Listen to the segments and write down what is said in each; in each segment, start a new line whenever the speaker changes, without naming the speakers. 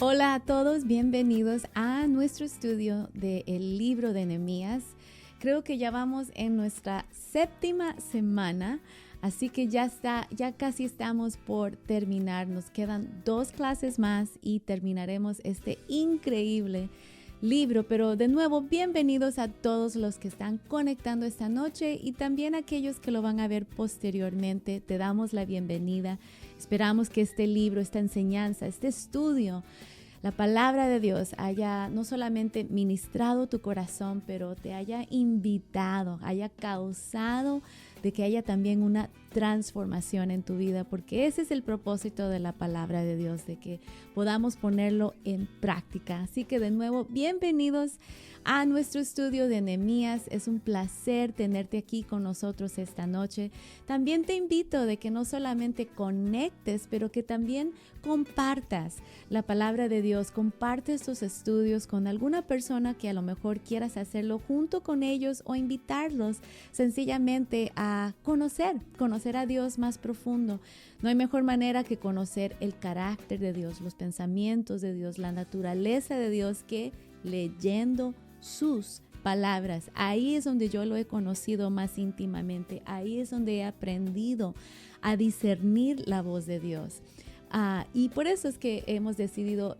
Hola a todos, bienvenidos a nuestro estudio del libro de Nehemías. Creo que ya vamos en nuestra séptima semana, así que ya casi estamos por terminar. Nos quedan 2 clases más y terminaremos este increíble libro. Pero de nuevo, bienvenidos a todos los que están conectando esta noche y también a aquellos que lo van a ver posteriormente. Te damos la bienvenida. Esperamos que este libro, esta enseñanza, este estudio, la palabra de Dios haya no solamente ministrado tu corazón, pero te haya invitado, haya causado de que haya también una transformación en tu vida, porque ese es el propósito de la palabra de Dios, de que podamos ponerlo en práctica. Así que de nuevo, bienvenidos a nuestro estudio de Nehemías. Es un placer tenerte aquí con nosotros esta noche. También te invito de que no solamente conectes, pero que también compartas la palabra de Dios, compartes tus estudios con alguna persona que a lo mejor quieras hacerlo junto con ellos o invitarlos sencillamente a conocer a Dios más profundo. No hay mejor manera que conocer el carácter de Dios, los pensamientos de Dios, la naturaleza de Dios que leyendo sus palabras. Ahí es donde yo lo he conocido más íntimamente. Ahí es donde he aprendido a discernir la voz de Dios. Y por eso es que hemos decidido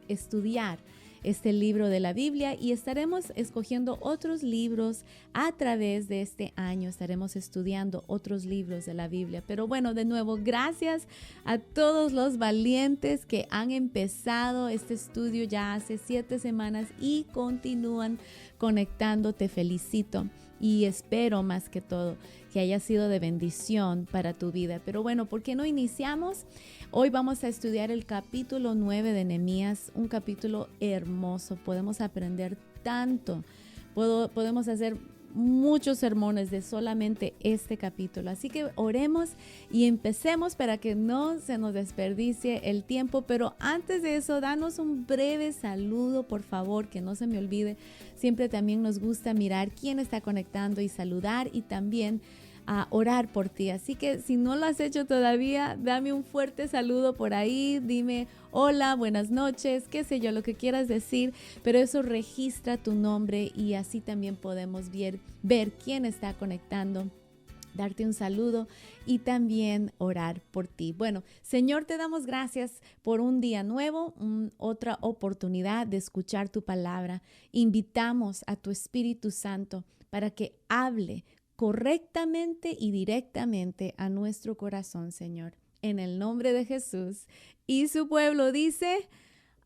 estudiar este libro de la Biblia y estaremos escogiendo otros libros a través de este año. Estaremos estudiando otros libros de la Biblia. Pero bueno, de nuevo, gracias a todos los valientes que han empezado este estudio ya hace 7 semanas y continúan conectando. Te felicito y espero más que todo que haya sido de bendición para tu vida. Pero bueno, ¿por qué no iniciamos? Hoy vamos a estudiar el capítulo 9 de Nehemías, un capítulo hermoso. Podemos aprender tanto, podemos hacer muchos sermones de solamente este capítulo. Así que oremos y empecemos para que no se nos desperdicie el tiempo. Pero antes de eso, danos un breve saludo, por favor, que no se me olvide. Siempre también nos gusta mirar quién está conectando y saludar y también a orar por ti. Así que si no lo has hecho todavía, dame un fuerte saludo por ahí, dime hola, buenas noches, qué sé yo, lo que quieras decir, pero eso registra tu nombre y así también podemos ver quién está conectando, darte un saludo y también orar por ti. Bueno, Señor, te damos gracias por un día nuevo, otra oportunidad de escuchar tu palabra. Invitamos a tu Espíritu Santo para que hable correctamente y directamente a nuestro corazón, Señor. En el nombre de Jesús. Y su pueblo dice,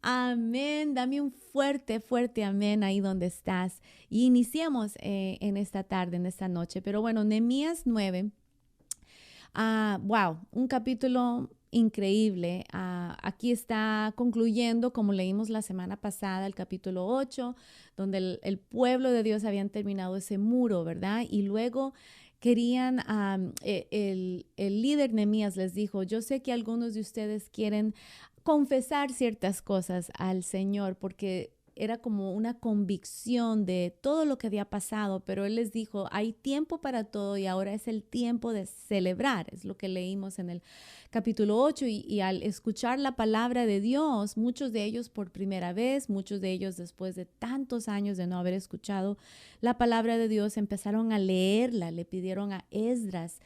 amén. Dame un fuerte amén ahí donde estás. Y iniciamos en esta tarde, en esta noche. Pero bueno, Nehemías 9. Wow, un capítulo increíble. Aquí está concluyendo, como leímos la semana pasada, el capítulo 8, donde el pueblo de Dios habían terminado ese muro, ¿verdad? Y luego querían, el líder Nehemías les dijo, yo sé que algunos de ustedes quieren confesar ciertas cosas al Señor porque era como una convicción de todo lo que había pasado, pero él les dijo, hay tiempo para todo y ahora es el tiempo de celebrar. Es lo que leímos en el capítulo 8 y al escuchar la palabra de Dios, muchos de ellos por primera vez, muchos de ellos después de tantos años de no haber escuchado la palabra de Dios, empezaron a leerla, le pidieron a Esdras,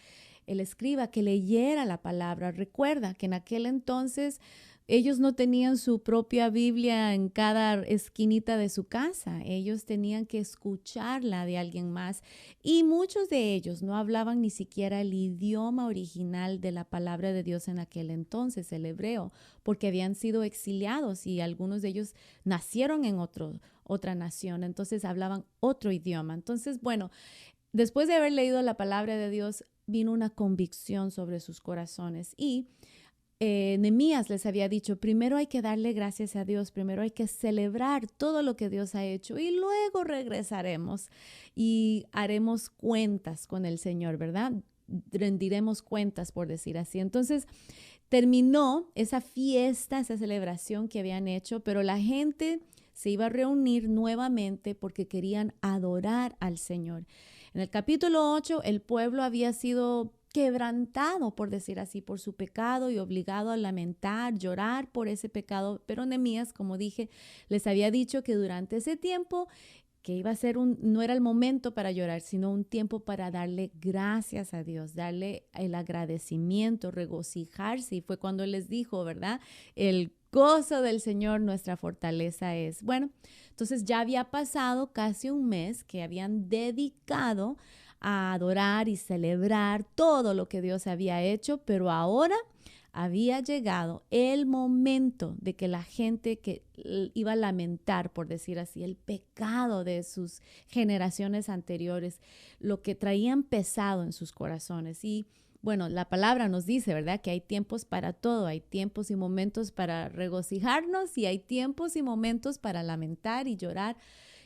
el escriba, que leyera la palabra. Recuerda que en aquel entonces ellos no tenían su propia Biblia en cada esquinita de su casa. Ellos tenían que escucharla de alguien más y muchos de ellos no hablaban ni siquiera el idioma original de la palabra de Dios en aquel entonces, el hebreo, porque habían sido exiliados y algunos de ellos nacieron en otra nación, entonces hablaban otro idioma. Entonces, bueno, después de haber leído la palabra de Dios, vino una convicción sobre sus corazones y Nehemías les había dicho, primero hay que darle gracias a Dios, primero hay que celebrar todo lo que Dios ha hecho y luego regresaremos y haremos cuentas con el Señor, ¿verdad? Rendiremos cuentas, por decir así. Entonces, terminó esa fiesta, esa celebración que habían hecho, pero la gente se iba a reunir nuevamente porque querían adorar al Señor. En el capítulo 8, el pueblo había sido quebrantado, por decir así, por su pecado y obligado a lamentar, llorar por ese pecado. Pero Nehemías, como dije, les había dicho que durante ese tiempo que iba a ser no era el momento para llorar, sino un tiempo para darle gracias a Dios, darle el agradecimiento, regocijarse. Y fue cuando Él les dijo, ¿verdad? El gozo del Señor, nuestra fortaleza es. Bueno, entonces ya había pasado casi un mes que habían dedicado a adorar y celebrar todo lo que Dios había hecho, pero ahora había llegado el momento de que la gente que iba a lamentar, por decir así, el pecado de sus generaciones anteriores, lo que traían pesado en sus corazones. Y bueno, la palabra nos dice, ¿verdad?, que hay tiempos para todo, hay tiempos y momentos para regocijarnos y hay tiempos y momentos para lamentar y llorar.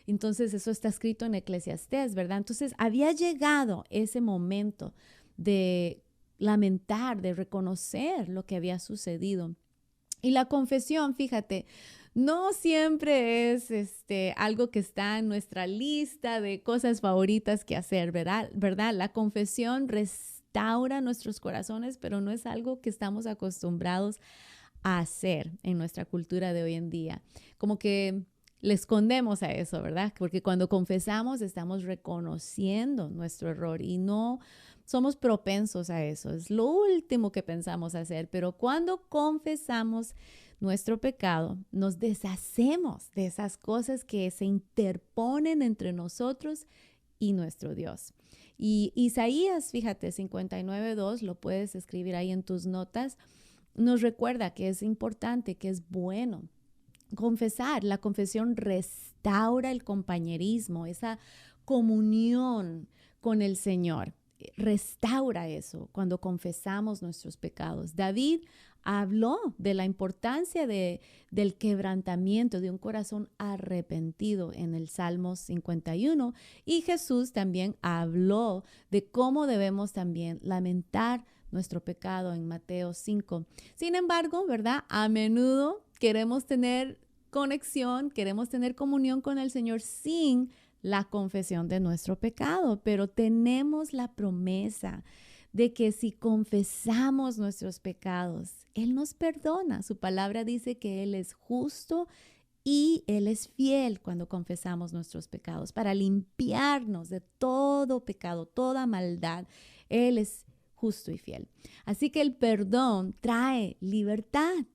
Entonces eso está escrito en Eclesiastés, ¿verdad? Entonces había llegado ese momento de lamentar, de reconocer lo que había sucedido. Y la confesión, fíjate, no siempre es algo que está en nuestra lista de cosas favoritas que hacer, ¿verdad? La confesión restaura nuestros corazones, pero no es algo que estamos acostumbrados a hacer en nuestra cultura de hoy en día. Como que le escondemos a eso, ¿verdad? Porque cuando confesamos estamos reconociendo nuestro error y no somos propensos a eso. Es lo último que pensamos hacer, pero cuando confesamos nuestro pecado, nos deshacemos de esas cosas que se interponen entre nosotros y nuestro Dios. Y Isaías, fíjate, 59:2, lo puedes escribir ahí en tus notas, nos recuerda que es importante, que es bueno confesar. La confesión restaura el compañerismo, esa comunión con el Señor. Restaura eso cuando confesamos nuestros pecados. David habló de la importancia del quebrantamiento, de un corazón arrepentido en el Salmo 51. Y Jesús también habló de cómo debemos también lamentar nuestro pecado en Mateo 5. Sin embargo, ¿verdad? A menudo queremos tener conexión, queremos tener comunión con el Señor sin la confesión de nuestro pecado, pero tenemos la promesa de que si confesamos nuestros pecados, Él nos perdona. Su palabra dice que Él es justo y Él es fiel cuando confesamos nuestros pecados para limpiarnos de todo pecado, toda maldad. Él es justo y fiel. Así que el perdón trae libertad.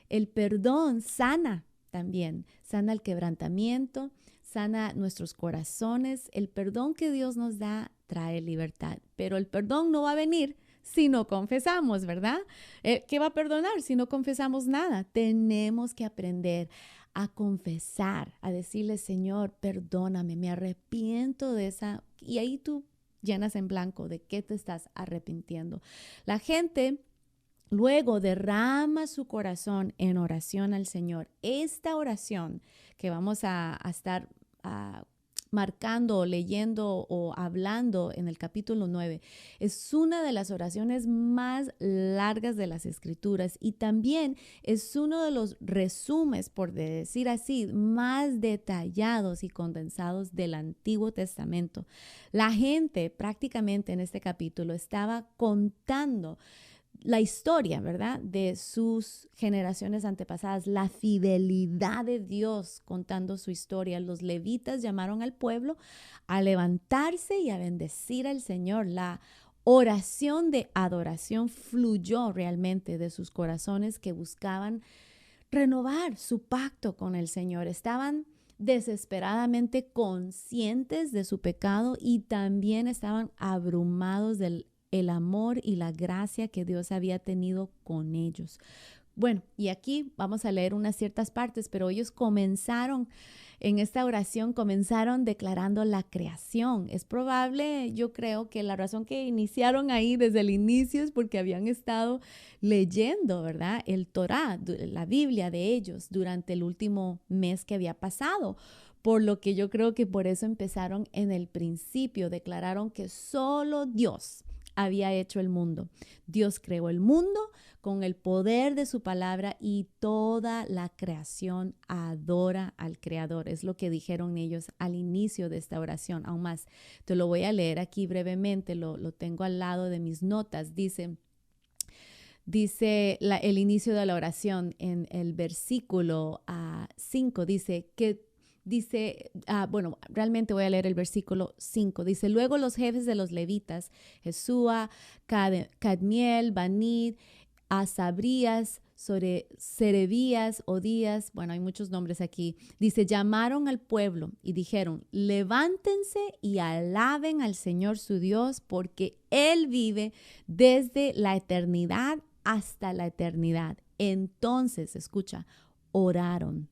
El perdón sana también, sana el quebrantamiento, sana nuestros corazones. El perdón que Dios nos da trae libertad, pero el perdón no va a venir si no confesamos, ¿verdad? ¿Qué va a perdonar si no confesamos nada? Tenemos que aprender a confesar, a decirle, Señor, perdóname, me arrepiento de esa. Y ahí tú llenas en blanco de qué te estás arrepintiendo. La gente luego derrama su corazón en oración al Señor. Esta oración que vamos a estar marcando, leyendo o hablando en el capítulo 9 es una de las oraciones más largas de las Escrituras y también es uno de los resúmenes, por decir así, más detallados y condensados del Antiguo Testamento. La gente prácticamente en este capítulo estaba contando la historia, ¿verdad?, de sus generaciones antepasadas, la fidelidad de Dios contando su historia. Los levitas llamaron al pueblo a levantarse y a bendecir al Señor. La oración de adoración fluyó realmente de sus corazones que buscaban renovar su pacto con el Señor. Estaban desesperadamente conscientes de su pecado y también estaban abrumados del el amor y la gracia que Dios había tenido con ellos. Bueno, y aquí vamos a leer unas ciertas partes, pero ellos comenzaron en esta oración, comenzaron declarando la creación. Es probable, yo creo que la razón que iniciaron ahí desde el inicio es porque habían estado leyendo, ¿verdad?, el Torá, la Biblia de ellos durante el último mes que había pasado. Por lo que yo creo que por eso empezaron en el principio, declararon que solo Dios había hecho el mundo. Dios creó el mundo con el poder de su palabra y toda la creación adora al Creador. Es lo que dijeron ellos al inicio de esta oración. Aún más, te lo voy a leer aquí brevemente, lo tengo al lado de mis notas. Dice el inicio de la oración en el versículo 5, realmente voy a leer el versículo 5. Dice, luego los jefes de los levitas, Jesúa, Cadmiel, Banid, Asabrías, Serebías, Odías, bueno, hay muchos nombres aquí. Dice, llamaron al pueblo y dijeron, levántense y alaben al Señor su Dios, porque Él vive desde la eternidad hasta la eternidad. Entonces, escucha, oraron.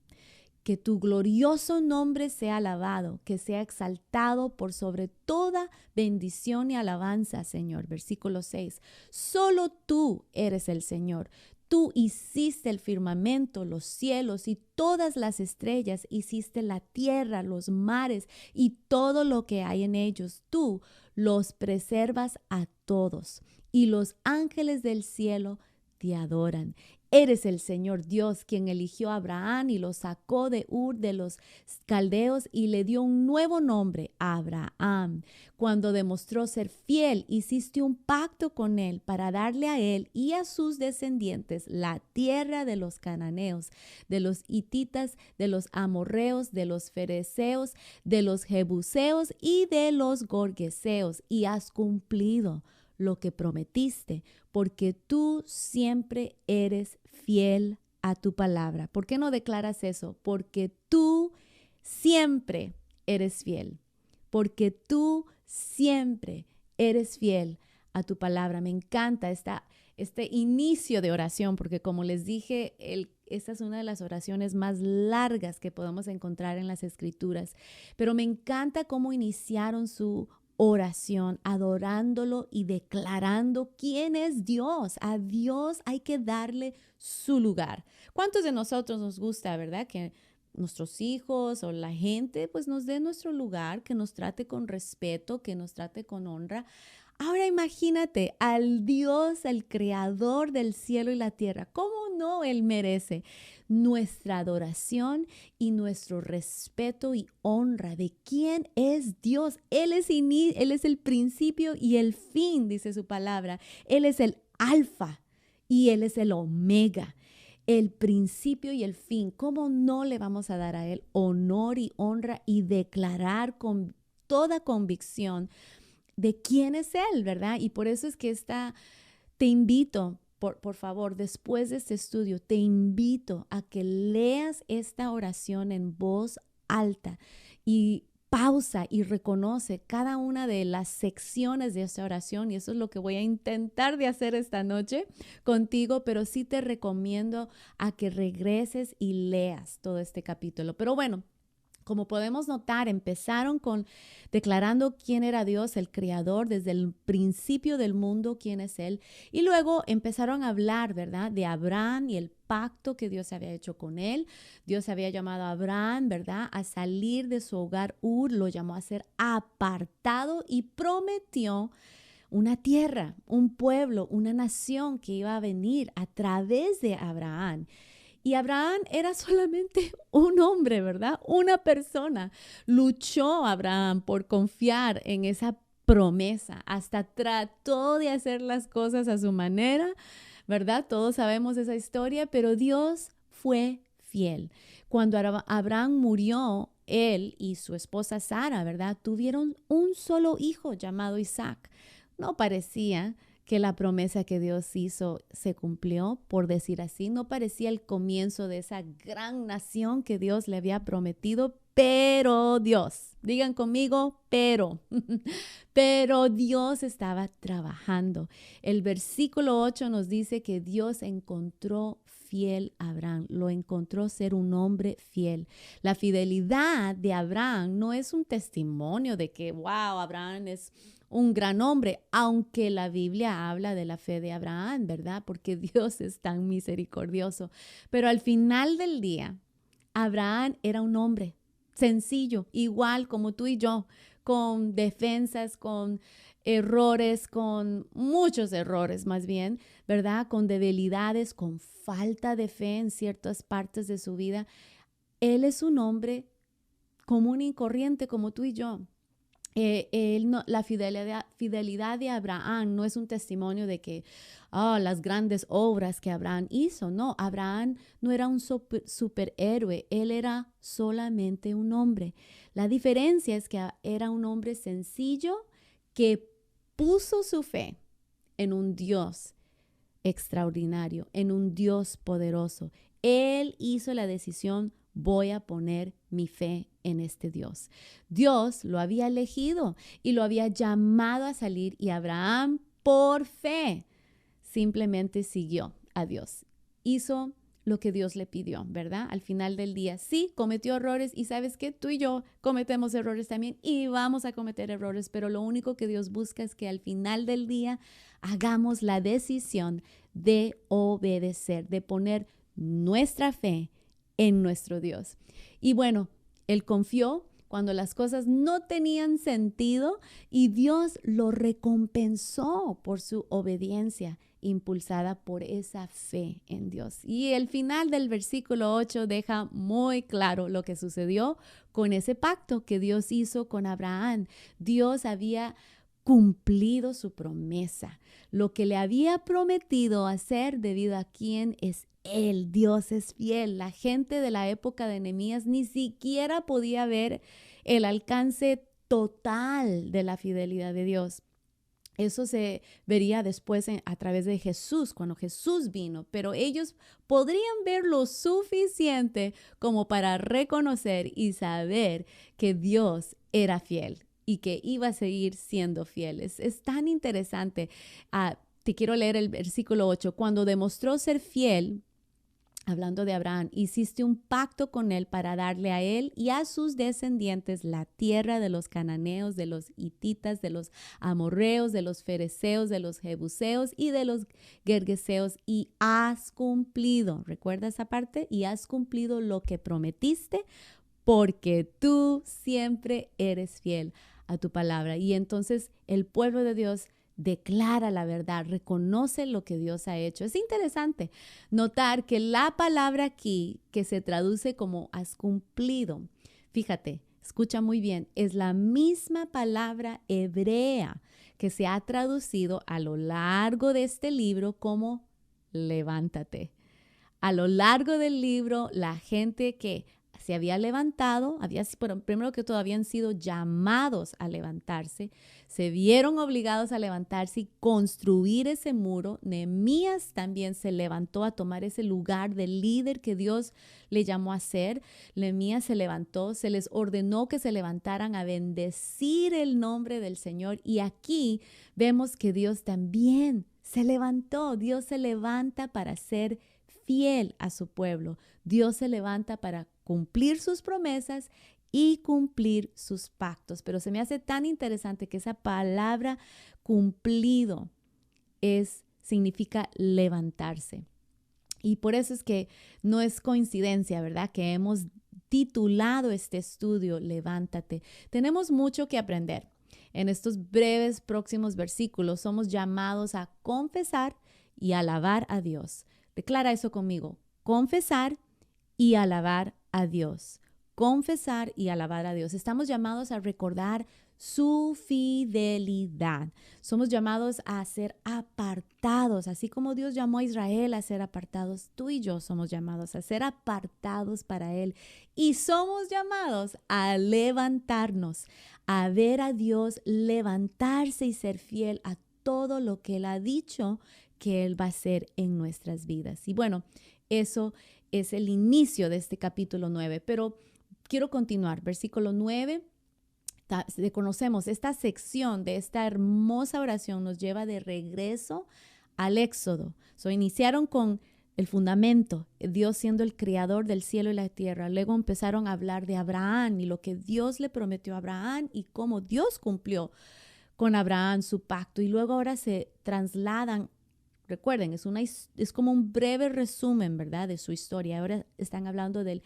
Que tu glorioso nombre sea alabado, que sea exaltado por sobre toda bendición y alabanza, Señor. Versículo 6. Solo tú eres el Señor. Tú hiciste el firmamento, los cielos y todas las estrellas. Hiciste la tierra, los mares y todo lo que hay en ellos. Tú los preservas a todos y los ángeles del cielo te adoran. Eres el Señor Dios quien eligió a Abraham y lo sacó de Ur de los caldeos y le dio un nuevo nombre, Abraham. Cuando demostró ser fiel, hiciste un pacto con él para darle a él y a sus descendientes la tierra de los cananeos, de los hititas, de los amorreos, de los fereceos, de los jebuseos y de los gorgeseos, y has cumplido lo que prometiste, porque tú siempre eres fiel a tu palabra. ¿Por qué no declaras eso? Porque tú siempre eres fiel. Porque tú siempre eres fiel a tu palabra. Me encanta este inicio de oración, porque como les dije, esta es una de las oraciones más largas que podemos encontrar en las Escrituras. Pero me encanta cómo iniciaron su oración, adorándolo y declarando quién es Dios. A Dios hay que darle su lugar. ¿Cuántos de nosotros nos gusta, verdad, que nuestros hijos o la gente pues nos dé nuestro lugar, que nos trate con respeto, que nos trate con honra? Ahora imagínate al Dios, al creador del cielo y la tierra. ¿Cómo no Él merece nuestra adoración y nuestro respeto y honra de quién es Dios? Él es el principio y el fin, dice su palabra. Él es el alfa y Él es el omega, el principio y el fin. ¿Cómo no le vamos a dar a Él honor y honra y declarar con toda convicción de quién es Él, verdad? Y por eso es que te invito, por favor, después de este estudio, te invito a que leas esta oración en voz alta y pausa y reconoce cada una de las secciones de esta oración. Y eso es lo que voy a intentar de hacer esta noche contigo, pero sí te recomiendo a que regreses y leas todo este capítulo. Pero bueno, como podemos notar, empezaron declarando quién era Dios, el creador, desde el principio del mundo, quién es Él. Y luego empezaron a hablar, ¿verdad?, de Abraham y el pacto que Dios había hecho con él. Dios había llamado a Abraham, ¿verdad?, a salir de su hogar Ur, lo llamó a ser apartado y prometió una tierra, un pueblo, una nación que iba a venir a través de Abraham. Y Abraham era solamente un hombre, ¿verdad? Una persona. Luchó Abraham por confiar en esa promesa. Hasta trató de hacer las cosas a su manera, ¿verdad? Todos sabemos esa historia, pero Dios fue fiel. Cuando Abraham murió, él y su esposa Sara, ¿verdad?, tuvieron un solo hijo llamado Isaac. No parecía que la promesa que Dios hizo se cumplió, por decir así. No parecía el comienzo de esa gran nación que Dios le había prometido, pero Dios, digan conmigo, pero Dios estaba trabajando. El versículo 8 nos dice que Dios encontró fiel a Abraham, lo encontró ser un hombre fiel. La fidelidad de Abraham no es un testimonio de que, wow, Abraham es un gran hombre, aunque la Biblia habla de la fe de Abraham, ¿verdad? Porque Dios es tan misericordioso. Pero al final del día, Abraham era un hombre sencillo, igual como tú y yo, con defensas, con errores, con muchos errores más bien, ¿verdad? Con debilidades, con falta de fe en ciertas partes de su vida. Él es un hombre común y corriente como tú y yo. La fidelidad de Abraham no es un testimonio de que las grandes obras que Abraham hizo. No, Abraham no era un superhéroe, él era solamente un hombre. La diferencia es que era un hombre sencillo que puso su fe en un Dios extraordinario, en un Dios poderoso. Él hizo la decisión: voy a poner mi fe en este Dios. Dios lo había elegido y lo había llamado a salir, y Abraham, por fe, simplemente siguió a Dios. Hizo lo que Dios le pidió, ¿verdad? Al final del día, sí, cometió errores, y ¿sabes qué? Tú y yo cometemos errores también y vamos a cometer errores, pero lo único que Dios busca es que al final del día hagamos la decisión de obedecer, de poner nuestra fe en nuestro Dios. Y bueno, él confió cuando las cosas no tenían sentido, y Dios lo recompensó por su obediencia impulsada por esa fe en Dios. Y el final del versículo 8 deja muy claro lo que sucedió con ese pacto que Dios hizo con Abraham. Dios había cumplido su promesa, lo que le había prometido hacer, debido a quién es Él. Dios es fiel. La gente de la época de Nehemías ni siquiera podía ver el alcance total de la fidelidad de Dios. Eso se vería después a través de Jesús, cuando Jesús vino, pero ellos podrían ver lo suficiente como para reconocer y saber que Dios era fiel y que iba a seguir siendo fiel. Es tan interesante. Te quiero leer el versículo 8. Cuando demostró ser fiel, hablando de Abraham, hiciste un pacto con él para darle a él y a sus descendientes la tierra de los cananeos, de los hititas, de los amorreos, de los fereceos, de los jebuseos y de los gergeseos, y has cumplido, ¿recuerda esa parte? Y has cumplido lo que prometiste, porque tú siempre eres fiel a tu palabra. Y entonces el pueblo de Dios declara la verdad, reconoce lo que Dios ha hecho. Es interesante notar que la palabra aquí, que se traduce como has cumplido, fíjate, escucha muy bien, es la misma palabra hebrea que se ha traducido a lo largo de este libro como levántate. A lo largo del libro, la gente que se había levantado, primero que todo habían sido llamados a levantarse, se vieron obligados a levantarse y construir ese muro. Nehemías también se levantó a tomar ese lugar de líder que Dios le llamó a ser. Nehemías se levantó, se les ordenó que se levantaran a bendecir el nombre del Señor, y aquí vemos que Dios también se levantó. Dios se levanta para ser fiel a su pueblo. Dios se levanta para cumplir sus promesas y cumplir sus pactos. Pero se me hace tan interesante que esa palabra cumplido significa levantarse. Y por eso es que no es coincidencia, ¿verdad?, que hemos titulado este estudio Levántate. Tenemos mucho que aprender. En estos breves próximos versículos somos llamados a confesar y alabar a Dios. Declara eso conmigo: confesar y alabar a Dios. Confesar y alabar a Dios. Estamos llamados a recordar su fidelidad. Somos llamados a ser apartados, así como Dios llamó a Israel a ser apartados. Tú y yo somos llamados a ser apartados para Él, y somos llamados a levantarnos, a ver a Dios levantarse y ser fiel a todo lo que Él ha dicho que Él va a hacer en nuestras vidas. Y bueno, eso es el inicio de este capítulo 9, pero quiero continuar. Versículo 9, conocemos esta sección de esta hermosa oración, nos lleva de regreso al Éxodo. Iniciaron con el fundamento, Dios siendo el creador del cielo y la tierra. Luego empezaron a hablar de Abraham y lo que Dios le prometió a Abraham y cómo Dios cumplió con Abraham su pacto. Y luego ahora se trasladan. Recuerden, es como un breve resumen, ¿verdad?, de su historia. Ahora están hablando del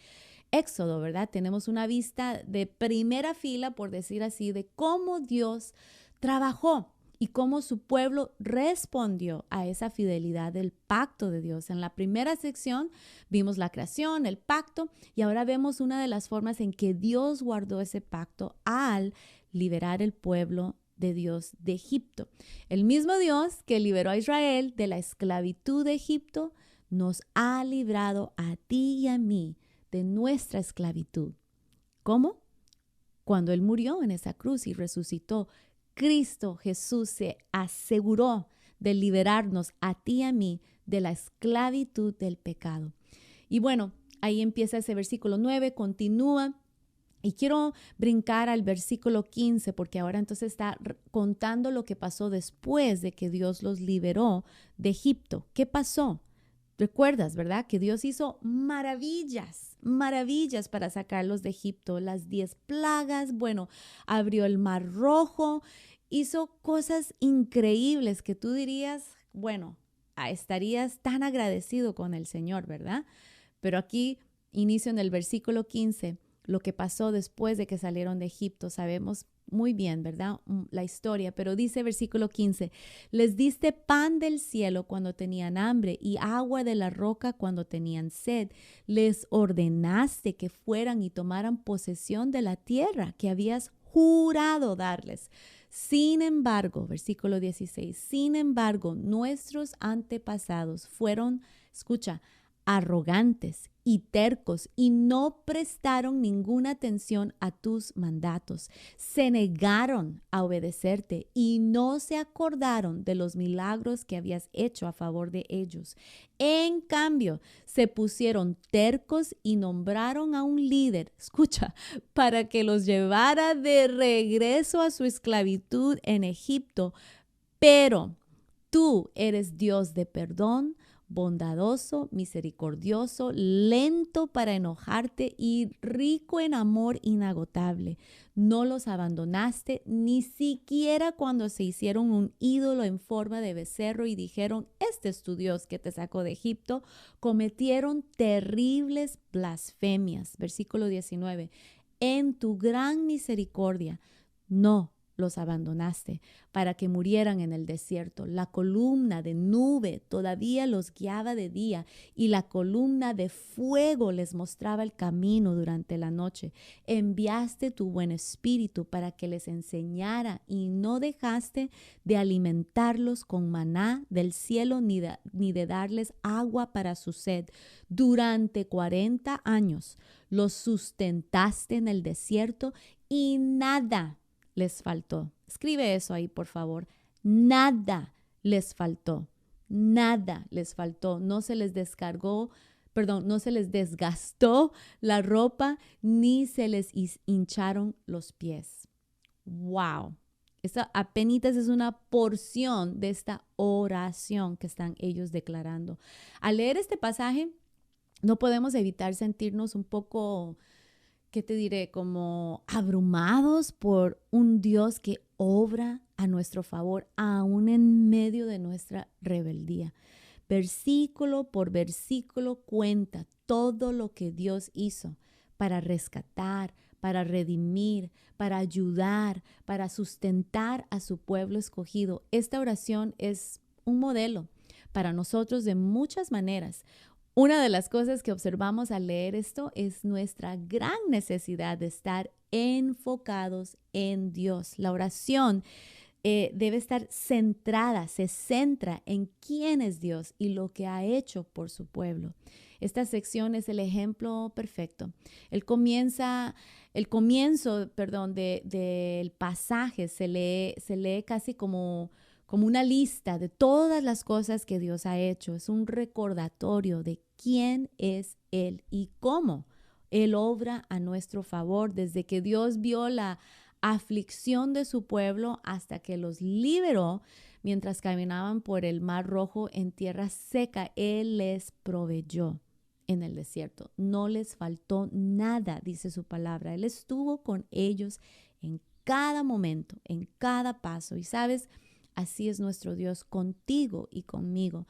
Éxodo, ¿verdad? Tenemos una vista de primera fila, por decir así, de cómo Dios trabajó y cómo su pueblo respondió a esa fidelidad del pacto de Dios. En la primera sección vimos la creación, el pacto, y ahora vemos una de las formas en que Dios guardó ese pacto al liberar el pueblo de Dios de Egipto. El mismo Dios que liberó a Israel de la esclavitud de Egipto nos ha librado a ti y a mí de nuestra esclavitud. ¿Cómo? Cuando Él murió en esa cruz y resucitó, Cristo Jesús se aseguró de liberarnos a ti y a mí de la esclavitud del pecado. Y bueno, ahí empieza ese versículo 9, continúa. Y quiero brincar al versículo 15 porque ahora entonces está contando lo que pasó después de que Dios los liberó de Egipto. ¿Qué pasó? Recuerdas, ¿verdad? Que Dios hizo maravillas, maravillas para sacarlos de Egipto. Las 10 plagas, bueno, abrió el mar rojo, hizo cosas increíbles que tú dirías, bueno, estarías tan agradecido con el Señor, ¿verdad? Pero aquí inicio en el versículo 15. Lo que pasó después de que salieron de Egipto. Sabemos muy bien, ¿verdad? La historia, pero dice versículo 15, les diste pan del cielo cuando tenían hambre y agua de la roca cuando tenían sed. Les ordenaste que fueran y tomaran posesión de la tierra que habías jurado darles. Sin embargo, versículo 16, sin embargo, nuestros antepasados fueron, escucha, arrogantes y tercos y no prestaron ninguna atención a tus mandatos. Se negaron a obedecerte y no se acordaron de los milagros que habías hecho a favor de ellos. En cambio, se pusieron tercos y nombraron a un líder, escucha, para que los llevara de regreso a su esclavitud en Egipto. Pero tú eres Dios de perdón, bondadoso, misericordioso, lento para enojarte y rico en amor inagotable. No los abandonaste ni siquiera cuando se hicieron un ídolo en forma de becerro y dijeron, este es tu Dios que te sacó de Egipto. Cometieron terribles blasfemias. Versículo 19. En tu gran misericordia, no los abandonaste para que murieran en el desierto. La columna de nube todavía los guiaba de día y la columna de fuego les mostraba el camino durante la noche. Enviaste tu buen espíritu para que les enseñara y no dejaste de alimentarlos con maná del cielo ni de darles agua para su sed. Durante 40 años los sustentaste en el desierto y nada les faltó. Escribe eso ahí, por favor. Nada les faltó. Nada les faltó. No se les no se les desgastó la ropa ni se les hincharon los pies. ¡Wow! Esta apenas es una porción de esta oración que están ellos declarando. Al leer este pasaje, no podemos evitar sentirnos un poco, ¿qué te diré? Como abrumados por un Dios que obra a nuestro favor, aún en medio de nuestra rebeldía. Versículo por versículo cuenta todo lo que Dios hizo para rescatar, para redimir, para ayudar, para sustentar a su pueblo escogido. Esta oración es un modelo para nosotros de muchas maneras. Una de las cosas que observamos al leer esto es nuestra gran necesidad de estar enfocados en Dios. La oración debe estar centrada, se centra en quién es Dios y lo que ha hecho por su pueblo. Esta sección es el ejemplo perfecto. El comienzo del pasaje se lee casi como una lista de todas las cosas que Dios ha hecho. Es un recordatorio de quién es Él y cómo Él obra a nuestro favor desde que Dios vio la aflicción de su pueblo hasta que los liberó mientras caminaban por el Mar Rojo en tierra seca. Él les proveyó en el desierto. No les faltó nada, dice su palabra. Él estuvo con ellos en cada momento, en cada paso. Y sabes, así es nuestro Dios contigo y conmigo.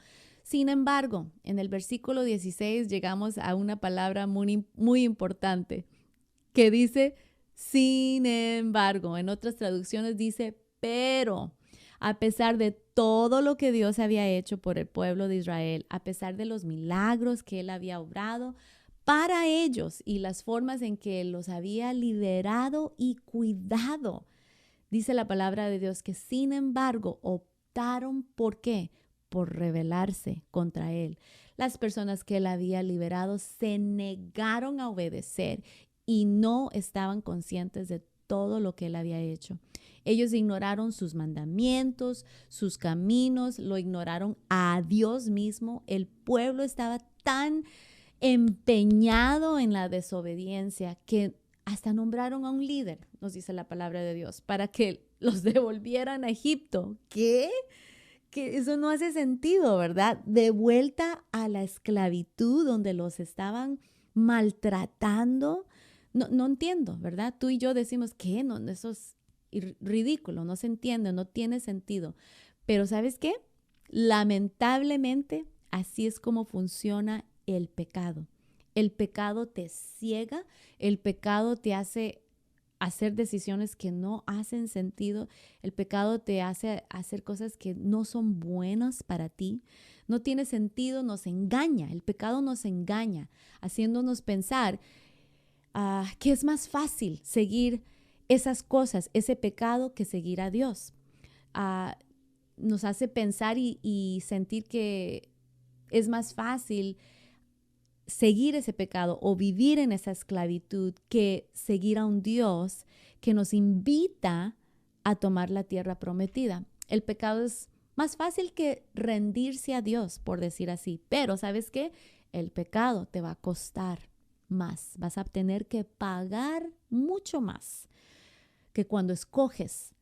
Sin embargo, en el versículo 16 llegamos a una palabra muy, muy importante que dice, sin embargo. En otras traducciones dice, pero. A pesar de todo lo que Dios había hecho por el pueblo de Israel, a pesar de los milagros que Él había obrado para ellos y las formas en que Él los había liberado y cuidado, dice la palabra de Dios que sin embargo optaron, ¿por qué? Por rebelarse contra Él. Las personas que Él había liberado se negaron a obedecer y no estaban conscientes de todo lo que Él había hecho. Ellos ignoraron sus mandamientos, sus caminos, lo ignoraron a Dios mismo. El pueblo estaba tan empeñado en la desobediencia que hasta nombraron a un líder, nos dice la palabra de Dios, para que los devolvieran a Egipto. ¿Qué? Que eso no hace sentido, ¿verdad? De vuelta a la esclavitud donde los estaban maltratando. No entiendo, ¿verdad? Tú y yo decimos, ¿qué? No, eso es ridículo, no se entiende, no tiene sentido. Pero ¿sabes qué? Lamentablemente, así es como funciona el pecado. El pecado te ciega, el pecado te hace hacer decisiones que no hacen sentido, el pecado te hace hacer cosas que no son buenas para ti, no tiene sentido, nos engaña, el pecado nos engaña, haciéndonos pensar que es más fácil seguir esas cosas, ese pecado, que seguir a Dios. Nos hace pensar y sentir que es más fácil seguir ese pecado o vivir en esa esclavitud que seguir a un Dios que nos invita a tomar la tierra prometida. El pecado es más fácil que rendirse a Dios, por decir así. Pero ¿sabes qué? El pecado te va a costar más. Vas a tener que pagar mucho más que cuando escoges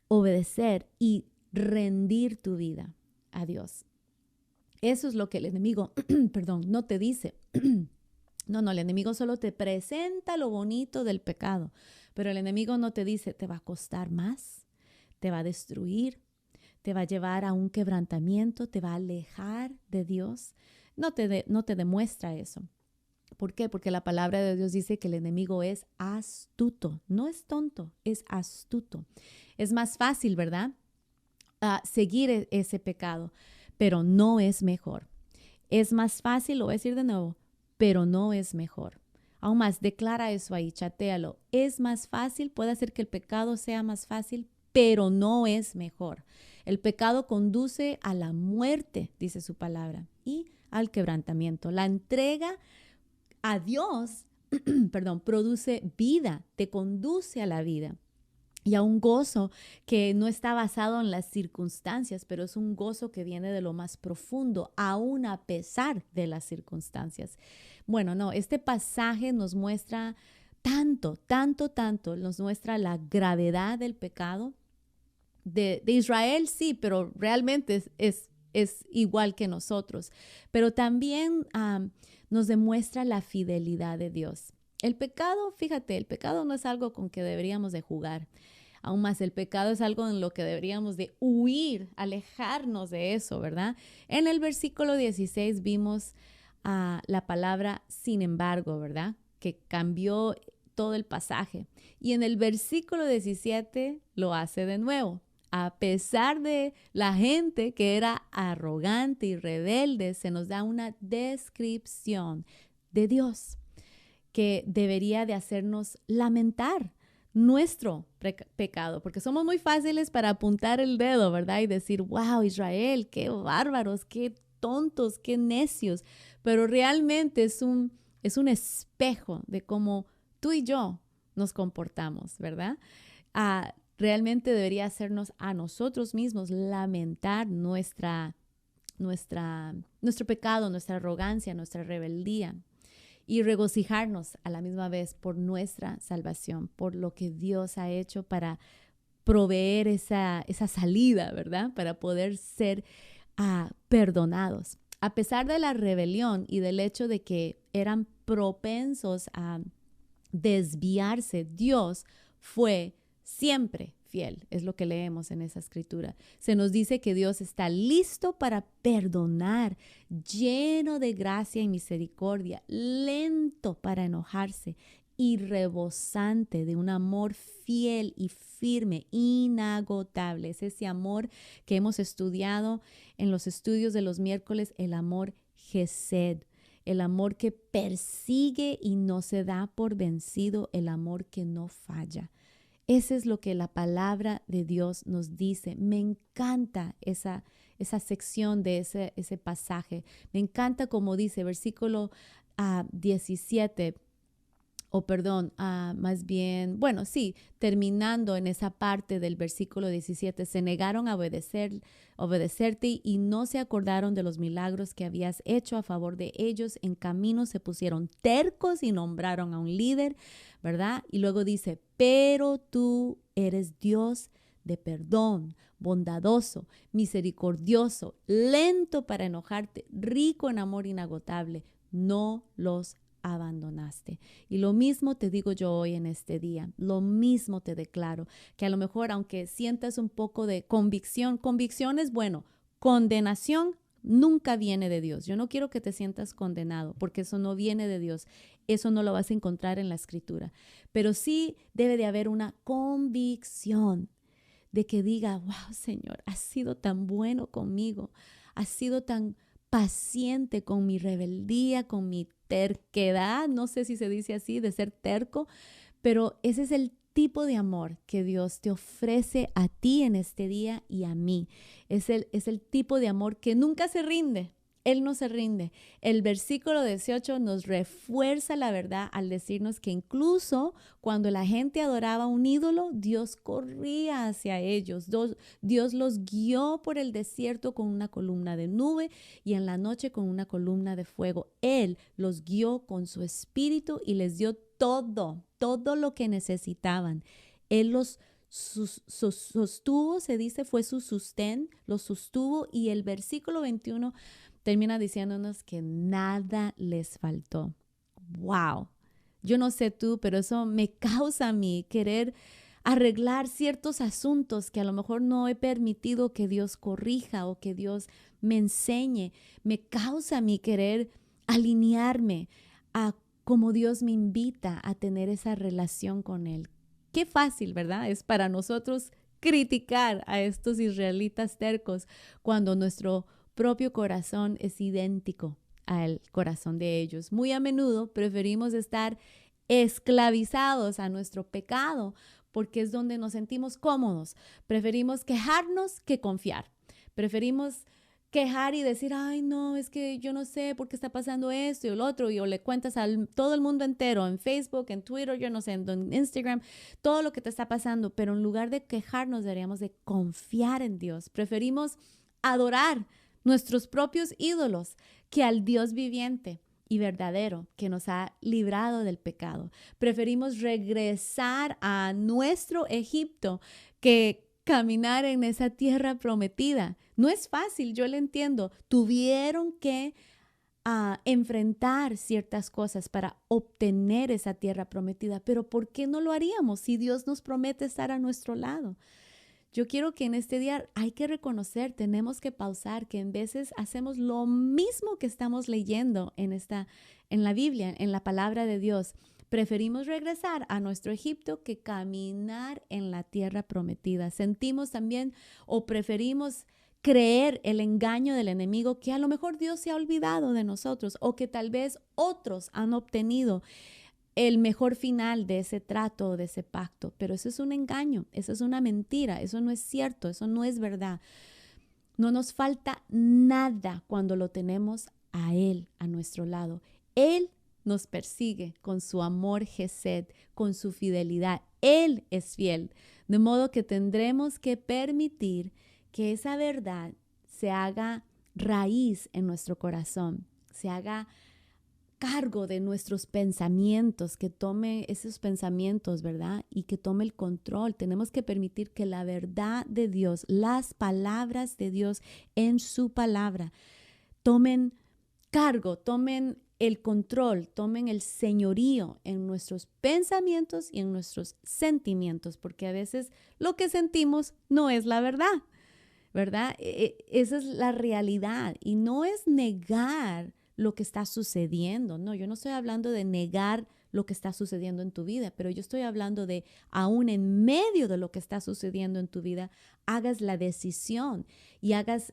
obedecer y rendir tu vida a Dios. Eso es lo que el enemigo, no te dice. No, el enemigo solo te presenta lo bonito del pecado, pero el enemigo no te dice, te va a costar más, te va a destruir, te va a llevar a un quebrantamiento, te va a alejar de Dios. No te demuestra eso. ¿Por qué? Porque la palabra de Dios dice que el enemigo es astuto, no es tonto, es astuto. Es más fácil, ¿verdad? Seguir ese pecado, pero no es mejor. Es más fácil, lo voy a decir de nuevo, pero no es mejor. Aún más, declara eso ahí, chatéalo. Es más fácil, puede hacer que el pecado sea más fácil, pero no es mejor. El pecado conduce a la muerte, dice su palabra, y al quebrantamiento. La entrega a Dios, produce vida, te conduce a la vida y a un gozo que no está basado en las circunstancias, pero es un gozo que viene de lo más profundo, aún a pesar de las circunstancias. Bueno, no, este pasaje nos muestra tanto, nos muestra la gravedad del pecado. De Israel sí, pero realmente es igual que nosotros. Pero también nos demuestra la fidelidad de Dios. El pecado, fíjate, el pecado no es algo con que deberíamos de jugar. Aún más, el pecado es algo en lo que deberíamos de huir, alejarnos de eso, ¿verdad? En el versículo 16 vimos la palabra sin embargo, ¿verdad? Que cambió todo el pasaje. Y en el versículo 17 lo hace de nuevo. A pesar de la gente que era arrogante y rebelde, se nos da una descripción de Dios que debería de hacernos lamentar nuestro pecado, porque somos muy fáciles para apuntar el dedo, ¿verdad? Y decir, wow, Israel, qué bárbaros, qué tontos, qué necios. Pero realmente es un espejo de cómo tú y yo nos comportamos, ¿verdad? Realmente debería hacernos a nosotros mismos lamentar nuestro pecado, nuestra arrogancia, nuestra rebeldía y regocijarnos a la misma vez por nuestra salvación, por lo que Dios ha hecho para proveer esa salida, ¿verdad? Para poder ser perdonados. A pesar de la rebelión y del hecho de que eran propensos a desviarse, Dios fue siempre fiel, es lo que leemos en esa escritura. Se nos dice que Dios está listo para perdonar, lleno de gracia y misericordia, lento para enojarse y rebosante de un amor fiel y firme, inagotable. Es ese amor que hemos estudiado en los estudios de los miércoles, el amor Gesed, el amor que persigue y no se da por vencido, el amor que no falla. Eso es lo que la palabra de Dios nos dice. Me encanta esa sección de ese pasaje. Me encanta como dice, versículo 17, más bien, bueno, sí, terminando en esa parte del versículo 17, se negaron a obedecerte y no se acordaron de los milagros que habías hecho a favor de ellos. En camino se pusieron tercos y nombraron a un líder, ¿verdad? Y luego dice, pero tú eres Dios de perdón, bondadoso, misericordioso, lento para enojarte, rico en amor inagotable. No los abandonaste. Y lo mismo te digo yo hoy en este día, lo mismo te declaro, que a lo mejor aunque sientas un poco de convicción es bueno, condenación nunca viene de Dios. Yo no quiero que te sientas condenado, porque eso no viene de Dios, eso no lo vas a encontrar en la escritura, pero sí debe de haber una convicción de que diga, wow, Señor, has sido tan bueno conmigo, has sido tan paciente con mi rebeldía, con mi terquedad, no sé si se dice así, de ser terco, pero ese es el tipo de amor que Dios te ofrece a ti en este día y a mí. Es el tipo de amor que nunca se rinde. Él no se rinde. El versículo 18 nos refuerza la verdad al decirnos que incluso cuando la gente adoraba a un ídolo, Dios corría hacia ellos. Dios los guió por el desierto con una columna de nube y en la noche con una columna de fuego. Él los guió con su espíritu y les dio todo lo que necesitaban. Él los sostuvo, se dice, fue su sostén, los sostuvo, y el versículo 21 termina diciéndonos que nada les faltó. ¡Wow! Yo no sé tú, pero eso me causa a mí querer arreglar ciertos asuntos que a lo mejor no he permitido que Dios corrija o que Dios me enseñe. Me causa a mí querer alinearme a como Dios me invita a tener esa relación con Él. Qué fácil, ¿verdad? Es para nosotros criticar a estos israelitas tercos cuando nuestro propio corazón es idéntico al corazón de ellos. Muy a menudo preferimos estar esclavizados a nuestro pecado porque es donde nos sentimos cómodos. Preferimos quejarnos que confiar. Preferimos quejar y decir, ay, no, es que yo no sé por qué está pasando esto y el otro, y o le cuentas a todo el mundo entero en Facebook, en Twitter, yo no sé, en Instagram, todo lo que te está pasando, pero en lugar de quejarnos deberíamos de confiar en Dios. Preferimos adorar nuestros propios ídolos que al Dios viviente y verdadero que nos ha librado del pecado. Preferimos regresar a nuestro Egipto que caminar en esa tierra prometida. No es fácil, yo lo entiendo. Tuvieron que enfrentar ciertas cosas para obtener esa tierra prometida, pero ¿por qué no lo haríamos si Dios nos promete estar a nuestro lado? Yo quiero que en este día hay que reconocer, tenemos que pausar, que en veces hacemos lo mismo que estamos leyendo en la Biblia, en la palabra de Dios. Preferimos regresar a nuestro Egipto que caminar en la tierra prometida. Sentimos también o preferimos creer el engaño del enemigo que a lo mejor Dios se ha olvidado de nosotros o que tal vez otros han obtenido el mejor final de ese trato o de ese pacto. Pero eso es un engaño, eso es una mentira, eso no es cierto, eso no es verdad. No nos falta nada cuando lo tenemos a Él a nuestro lado. Él nos persigue con su amor Gesed, con su fidelidad. Él es fiel, de modo que tendremos que permitir que esa verdad se haga raíz en nuestro corazón, se haga cargo de nuestros pensamientos, que tome esos pensamientos, ¿verdad? Y que tome el control. Tenemos que permitir que la verdad de Dios, las palabras de Dios en su palabra, tomen cargo, tomen el control, tomen el señorío en nuestros pensamientos y en nuestros sentimientos, porque a veces lo que sentimos no es la verdad, ¿verdad? Esa es la realidad y no es negar lo que está sucediendo. No, yo no estoy hablando de negar lo que está sucediendo en tu vida, pero yo estoy hablando de aún en medio de lo que está sucediendo en tu vida, hagas la decisión y hagas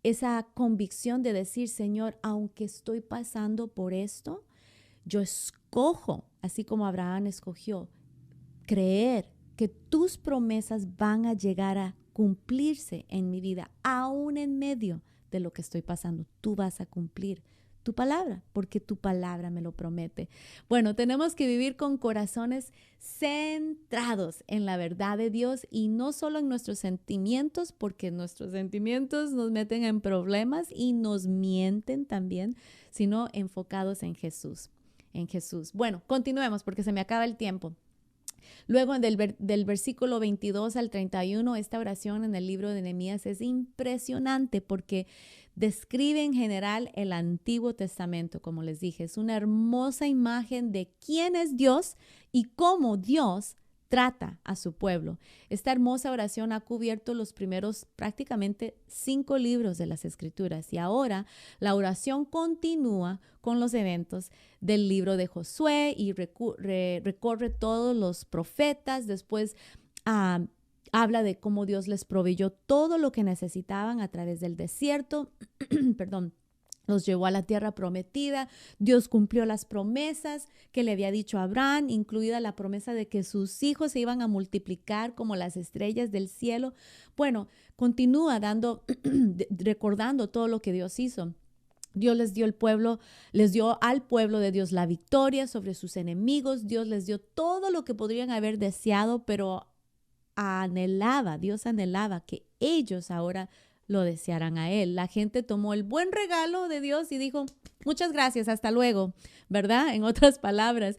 esa convicción de decir, Señor, aunque estoy pasando por esto, yo escojo, así como Abraham escogió, creer que tus promesas van a llegar a cumplirse en mi vida, aún en medio de lo que estoy pasando. Tú vas a cumplir tu palabra, porque tu palabra me lo promete. Bueno, tenemos que vivir con corazones centrados en la verdad de Dios y no solo en nuestros sentimientos, porque nuestros sentimientos nos meten en problemas y nos mienten también, sino enfocados en Jesús, en Jesús. Bueno, continuemos porque se me acaba el tiempo. Luego del versículo 22 al 31, esta oración en el libro de Nehemías es impresionante porque describe en general el Antiguo Testamento, como les dije. Es una hermosa imagen de quién es Dios y cómo Dios trata a su pueblo. Esta hermosa oración ha cubierto los primeros prácticamente 5 libros de las Escrituras y ahora la oración continúa con los eventos del libro de Josué y recorre todos los profetas. Después habla de cómo Dios les proveyó todo lo que necesitaban a través del desierto, perdón, los llevó a la tierra prometida. Dios cumplió las promesas que le había dicho a Abraham, incluida la promesa de que sus hijos se iban a multiplicar como las estrellas del cielo. Bueno, continúa recordando todo lo que Dios hizo. Dios les dio al pueblo de Dios la victoria sobre sus enemigos. Dios les dio todo lo que podrían haber deseado, pero Dios anhelaba que ellos ahora lo desearan a Él. La gente tomó el buen regalo de Dios y dijo, muchas gracias, hasta luego, ¿verdad? En otras palabras,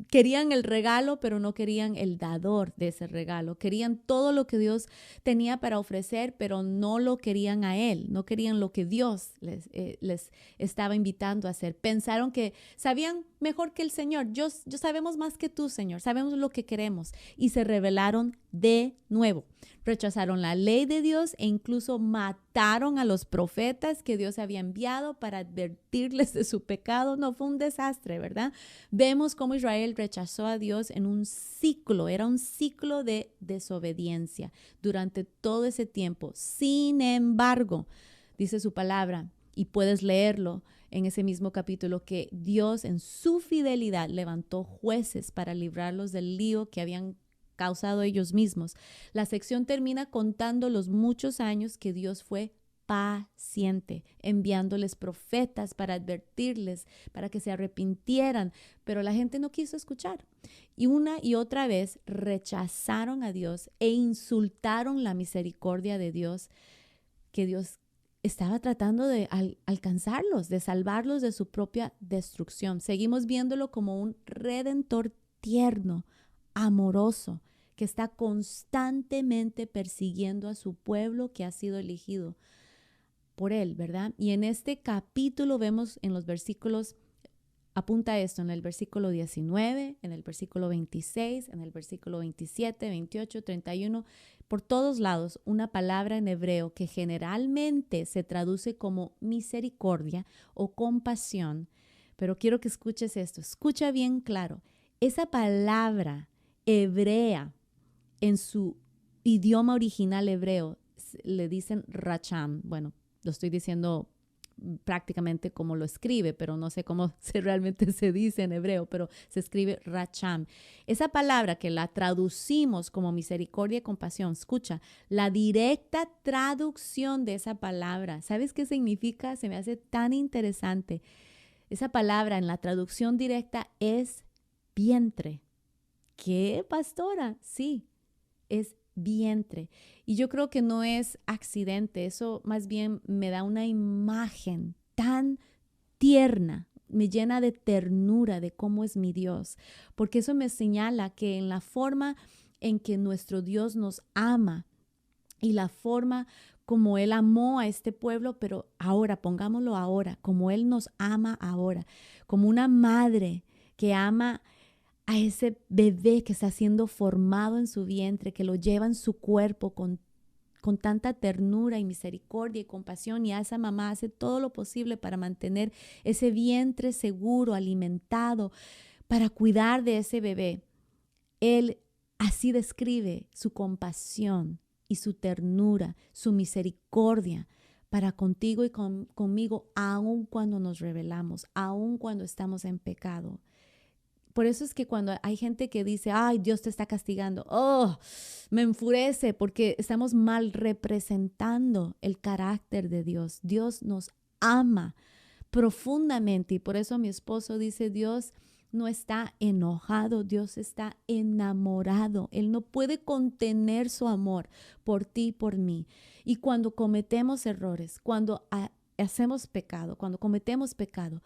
querían el regalo, pero no querían el dador de ese regalo. Querían todo lo que Dios tenía para ofrecer, pero no lo querían a Él. No querían lo que Dios les estaba invitando a hacer. Pensaron que sabían mejor que el Señor. Yo sabemos más que tú, Señor. Sabemos lo que queremos. Y se rebelaron de nuevo. Rechazaron la ley de Dios e incluso mataron a los profetas que Dios había enviado para advertirles de su pecado. No, fue un desastre, ¿verdad? Vemos cómo Israel rechazó a Dios en un ciclo, era un ciclo de desobediencia durante todo ese tiempo. Sin embargo, dice su palabra, y puedes leerlo en ese mismo capítulo, que Dios en su fidelidad levantó jueces para librarlos del lío que habían causado ellos mismos. La sección termina contando los muchos años que Dios fue paciente, enviándoles profetas para advertirles, para que se arrepintieran, pero la gente no quiso escuchar. Y una y otra vez rechazaron a Dios e insultaron la misericordia de Dios, que Dios estaba tratando de alcanzarlos, de salvarlos de su propia destrucción. Seguimos viéndolo como un redentor tierno, amoroso, que está constantemente persiguiendo a su pueblo que ha sido elegido por Él, ¿verdad? Y en este capítulo vemos en los versículos, apunta esto, en el versículo 19, en el versículo 26, en el versículo 27, 28, 31, por todos lados una palabra en hebreo que generalmente se traduce como misericordia o compasión. Pero quiero que escuches esto, escucha bien claro. Esa palabra hebrea, en su idioma original hebreo, le dicen racham. Bueno, lo estoy diciendo prácticamente como lo escribe, pero no sé cómo realmente se dice en hebreo, pero se escribe racham. Esa palabra que la traducimos como misericordia y compasión, escucha, la directa traducción de esa palabra, ¿sabes qué significa? Se me hace tan interesante. Esa palabra en la traducción directa es vientre. ¿Qué, pastora? Sí, es vientre. Y yo creo que no es accidente, eso más bien me da una imagen tan tierna, me llena de ternura de cómo es mi Dios, porque eso me señala que en la forma en que nuestro Dios nos ama y la forma como Él amó a este pueblo, pero ahora, pongámoslo ahora, como Él nos ama ahora, como una madre que ama a ese bebé que está siendo formado en su vientre, que lo lleva en su cuerpo con tanta ternura y misericordia y compasión, y a esa mamá hace todo lo posible para mantener ese vientre seguro, alimentado, para cuidar de ese bebé. Él así describe su compasión y su ternura, su misericordia para contigo y conmigo, aun cuando nos rebelamos, aun cuando estamos en pecado. Por eso es que cuando hay gente que dice, ay, Dios te está castigando, oh, me enfurece porque estamos mal representando el carácter de Dios. Dios nos ama profundamente, y por eso mi esposo dice, Dios no está enojado, Dios está enamorado. Él no puede contener su amor por ti y por mí. Y cuando cometemos errores, cuando hacemos pecado, cuando cometemos pecado,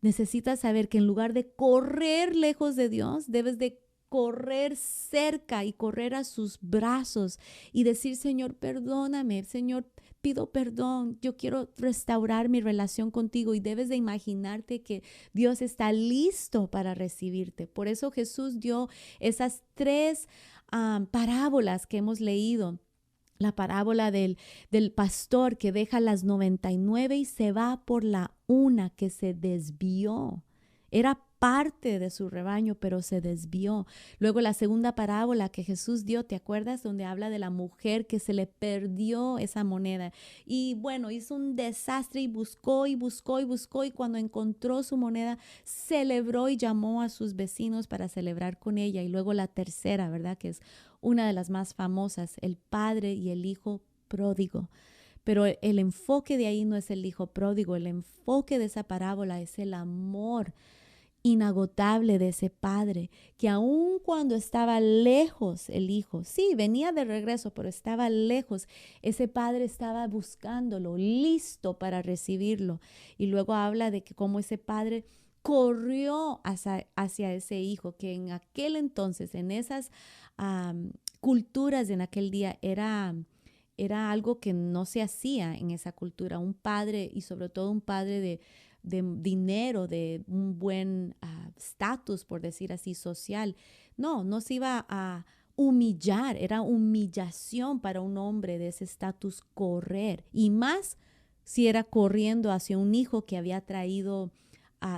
necesitas saber que en lugar de correr lejos de Dios, debes de correr cerca y correr a sus brazos y decir, Señor, perdóname, Señor, pido perdón, yo quiero restaurar mi relación contigo, y debes de imaginarte que Dios está listo para recibirte. Por eso Jesús dio esas tres parábolas que hemos leído. La parábola del pastor que deja las 99 y se va por la una que se desvió. Era parte de su rebaño, pero se desvió. Luego la segunda parábola que Jesús dio, ¿te acuerdas? Donde habla de la mujer que se le perdió esa moneda. Y bueno, hizo un desastre y buscó y buscó y buscó, y cuando encontró su moneda, celebró y llamó a sus vecinos para celebrar con ella. Y luego la tercera, ¿verdad? Que es una de las más famosas, el padre y el hijo pródigo. Pero el enfoque de ahí no es el hijo pródigo, el enfoque de esa parábola es el amor inagotable de ese padre, que aun cuando estaba lejos el hijo, sí, venía de regreso, pero estaba lejos, ese padre estaba buscándolo, listo para recibirlo. Y luego habla de que como ese padre corrió hacia ese hijo, que en aquel entonces, en esas culturas en aquel día, era algo que no se hacía en esa cultura. Un padre, y sobre todo un padre de dinero, de un buen estatus, por decir así, social. No se iba a humillar, era humillación para un hombre de ese estatus correr, y más si era corriendo hacia un hijo que había traído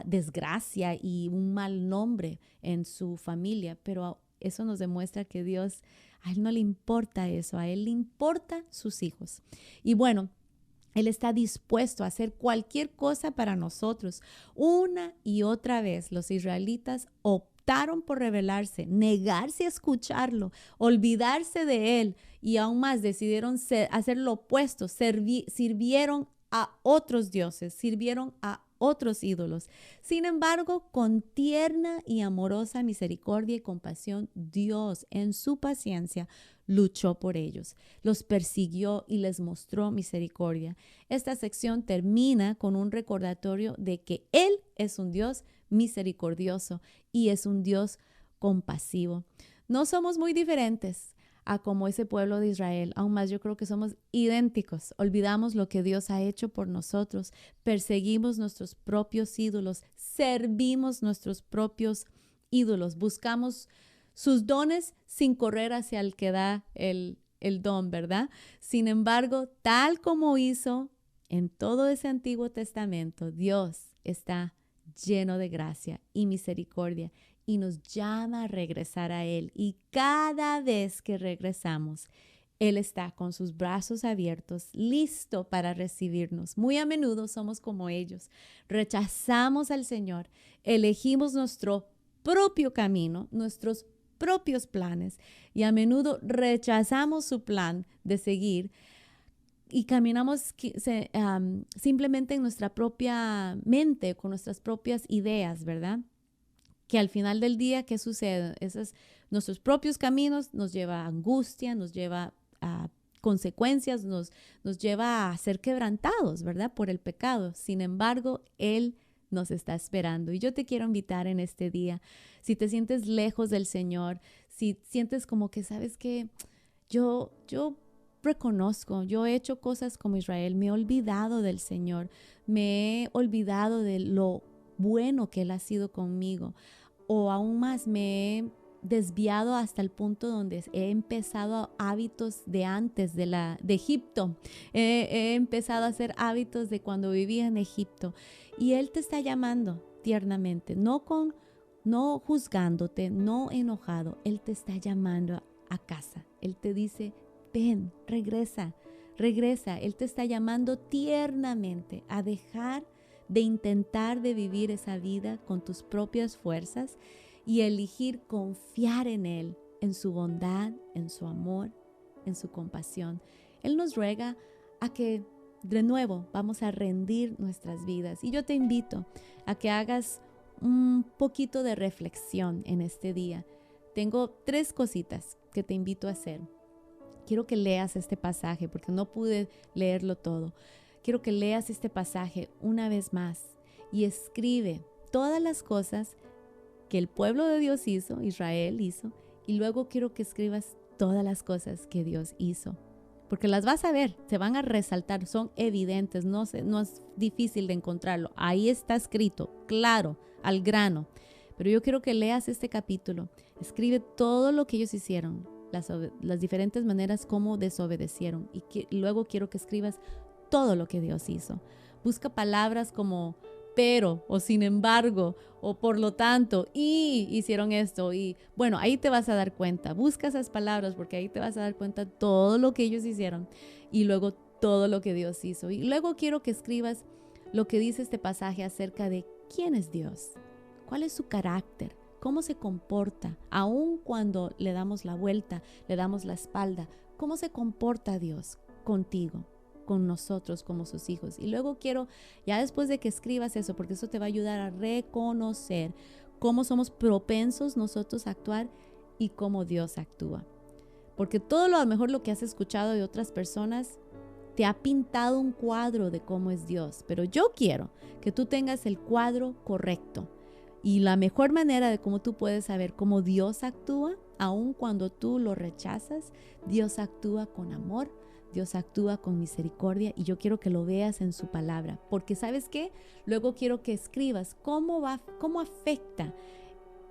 desgracia y un mal nombre en su familia. Pero eso nos demuestra que Dios, a Él no le importa eso, a Él le importan sus hijos. Y bueno, Él está dispuesto a hacer cualquier cosa para nosotros. Una y otra vez los israelitas optaron por rebelarse, negarse a escucharlo, olvidarse de Él, y aún más decidieron hacer lo opuesto, sirvieron a otros dioses, sirvieron a otros ídolos. Sin embargo, con tierna y amorosa misericordia y compasión, Dios en su paciencia luchó por ellos, los persiguió y les mostró misericordia. Esta sección termina con un recordatorio de que Él es un Dios misericordioso y es un Dios compasivo. No somos muy diferentes a como ese pueblo de Israel. Aún más, yo creo que somos idénticos. Olvidamos lo que Dios ha hecho por nosotros, perseguimos nuestros propios ídolos, servimos nuestros propios ídolos, buscamos sus dones sin correr hacia el que da el don, ¿verdad? Sin embargo, tal como hizo en todo ese Antiguo Testamento, Dios está lleno de gracia y misericordia y nos llama a regresar a Él. Y cada vez que regresamos, Él está con sus brazos abiertos, listo para recibirnos. Muy a menudo somos como ellos. Rechazamos al Señor, elegimos nuestro propio camino, nuestros propios planes, y a menudo rechazamos su plan de seguir y caminamos simplemente en nuestra propia mente, con nuestras propias ideas, ¿verdad? Que al final del día, ¿qué sucede? Nuestros propios caminos nos lleva a angustia, nos lleva a consecuencias, nos lleva a ser quebrantados, ¿verdad? Por el pecado. Sin embargo, Él nos está esperando. Y yo te quiero invitar en este día, si te sientes lejos del Señor, si sientes como que, ¿sabes qué? Yo reconozco, yo he hecho cosas como Israel, me he olvidado del Señor, me he olvidado de lo bueno que Él ha sido conmigo, o aún más me he desviado hasta el punto donde he empezado hábitos de antes de Egipto. He empezado a hacer hábitos de cuando vivía en Egipto. Y Él te está llamando tiernamente, no juzgándote, no enojado. Él te está llamando a casa. Él te dice, ven, regresa. Él te está llamando tiernamente a dejar de intentar de vivir esa vida con tus propias fuerzas y elegir confiar en Él, en su bondad, en su amor, en su compasión. Él nos ruega a que de nuevo vamos a rendir nuestras vidas. Y yo te invito a que hagas un poquito de reflexión en este día. Tengo 3 cositas que te invito a hacer. Quiero que leas este pasaje porque no pude leerlo todo. Quiero que leas este pasaje una vez más y escribe todas las cosas que el pueblo de Dios hizo, Israel hizo, y luego quiero que escribas todas las cosas que Dios hizo, porque las vas a ver, se van a resaltar, son evidentes, no es difícil de encontrarlo, ahí está escrito, claro, al grano. Pero yo quiero que leas este capítulo, escribe todo lo que ellos hicieron, las diferentes maneras como desobedecieron, y luego quiero que escribas todo lo que Dios hizo. Busca palabras como pero, o sin embargo, o por lo tanto, y hicieron esto, y bueno, ahí te vas a dar cuenta. Busca esas palabras porque ahí te vas a dar cuenta todo lo que ellos hicieron y luego todo lo que Dios hizo. Y luego quiero que escribas lo que dice este pasaje acerca de quién es Dios, cuál es su carácter, cómo se comporta, aun cuando le damos la vuelta, le damos la espalda, cómo se comporta Dios contigo, con nosotros como sus hijos. Y luego quiero, ya después de que escribas eso, porque eso te va a ayudar a reconocer cómo somos propensos nosotros a actuar y cómo Dios actúa. Porque todo lo a lo mejor lo que has escuchado de otras personas te ha pintado un cuadro de cómo es Dios, pero yo quiero que tú tengas el cuadro correcto. Y la mejor manera de cómo tú puedes saber cómo Dios actúa, aun cuando tú lo rechazas, Dios actúa con amor, Dios actúa con misericordia y yo quiero que lo veas en su palabra, porque ¿sabes qué? Luego quiero que escribas cómo afecta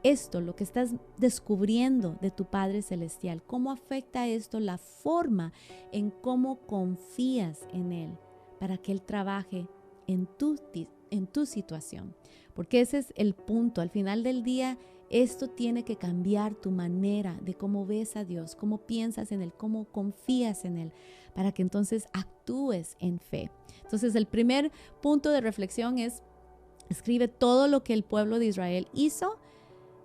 esto, lo que estás descubriendo de tu Padre Celestial, cómo afecta esto la forma en cómo confías en Él para que Él trabaje en tu situación, porque ese es el punto. Al final del día, esto tiene que cambiar tu manera de cómo ves a Dios, cómo piensas en Él, cómo confías en Él, para que entonces actúes en fe. Entonces, el primer punto de reflexión es, escribe todo lo que el pueblo de Israel hizo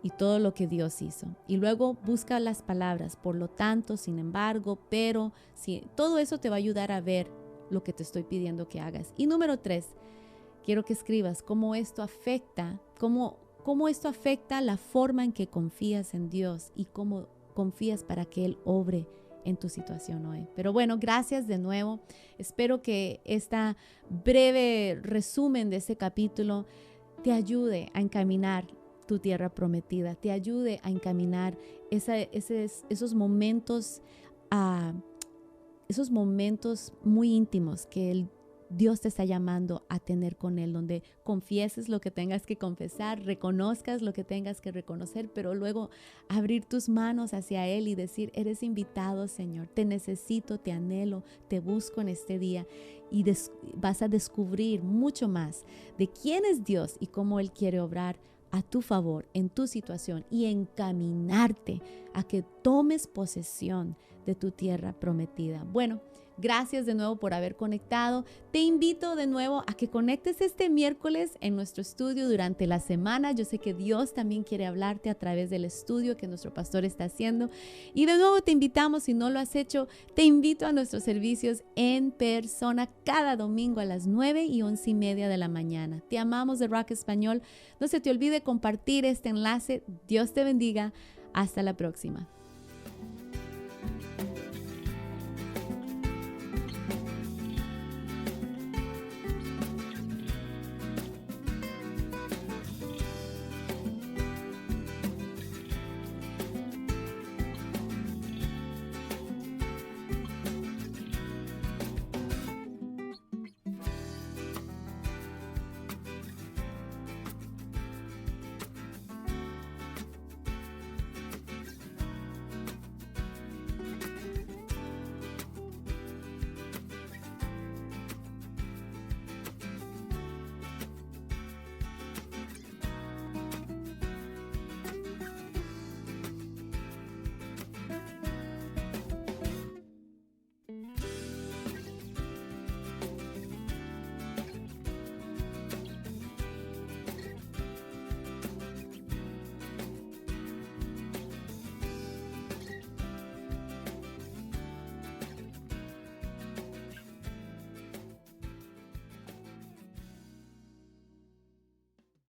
y todo lo que Dios hizo. Y luego busca las palabras, por lo tanto, sin embargo, pero, sí, todo eso te va a ayudar a ver lo que te estoy pidiendo que hagas. Y número 3, quiero que escribas cómo esto afecta, cómo esto afecta la forma en que confías en Dios y cómo confías para que Él obre en tu situación hoy. Pero bueno, gracias de nuevo. Espero que esta breve resumen de este capítulo te ayude a encaminar tu tierra prometida, te ayude a encaminar esos momentos muy íntimos que Dios te está llamando a tener con Él, donde confieses lo que tengas que confesar, reconozcas lo que tengas que reconocer, pero luego abrir tus manos hacia Él y decir, eres invitado, Señor, te necesito, te anhelo, te busco en este día, y vas a descubrir mucho más de quién es Dios y cómo Él quiere obrar a tu favor en tu situación y encaminarte a que tomes posesión de tu tierra prometida. Bueno, gracias de nuevo por haber conectado. Te invito de nuevo a que conectes este miércoles en nuestro estudio durante la semana. Yo sé que Dios también quiere hablarte a través del estudio que nuestro pastor está haciendo. Y de nuevo te invitamos, si no lo has hecho, te invito a nuestros servicios en persona cada domingo a las 9 y 11:30 de la mañana. Te amamos de Rock Español. No se te olvide compartir este enlace. Dios te bendiga. Hasta la próxima.